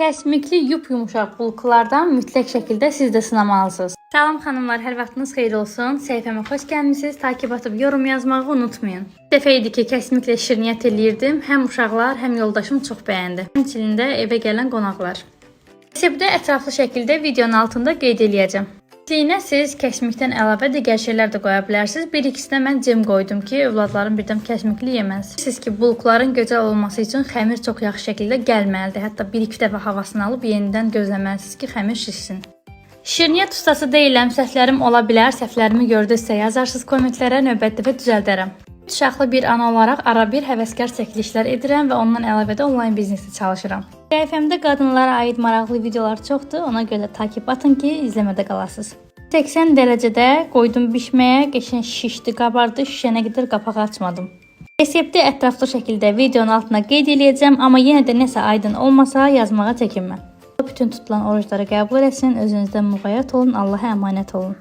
Kəsmikli yumuşaq bulkulardan mütləq şəkildə siz də sınamalısınız. Salam xanımlar, hər vaxtınız xeyir olsun. Səhifəmə xoş gəlmisiniz. Takib atıb yorum yazmağı unutmayın. Bir dəfə idi ki, kəsmiklə şirniyyat eləyirdim. Həm uşaqlar, həm yoldaşım çox bəyəndi. Həmçinin də evə gələn qonaqlar. Resepti ətraflı şəkildə videonun altında qeyd eləyəcəm. Yine siz kəsmikdən əlavə digər şeylər də qoya bilərsiniz. Bir ikisinə mən cem qoydum ki, övladlarım birdən kəsmikli yeməz. Siz ki, bulukların gözəl olması üçün xəmir çox yaxşı şəkildə gəlməlidir. Hətta bir-iki dəfə havasını alıb yenidən gözləməlisiniz ki, xəmir şişsin. Şirniyyat ustası deyiləm, səhvlərim ola bilər. Səhvlərimi gördünüzsə yazarsınız kommentlərə, növbət dəfə düzəldərəm. Uşaqlı bir ana olaraq ara bir həvəskar çəkilişlər edirəm və ondan əlavə də onlayn biznesdə çalışıram. Səhifəmdə qadınlara aid maraqlı videolar çoxdur, ona görə takib atın ki, izləmədə qalasınız. 80 dərəcədə qoydum bişməyə, qəşəng şişdi, qabardı, şişənə qədər qapağı açmadım. Resepti ətraflı şəkildə videonun altına qeyd eləyəcəm, amma yenə də nəsə aydın olmasa yazmağa çəkinmə. Bütün tutulan orucları qəbul etsin, özünüzdən müğayyət olun, Allaha əmanət olun.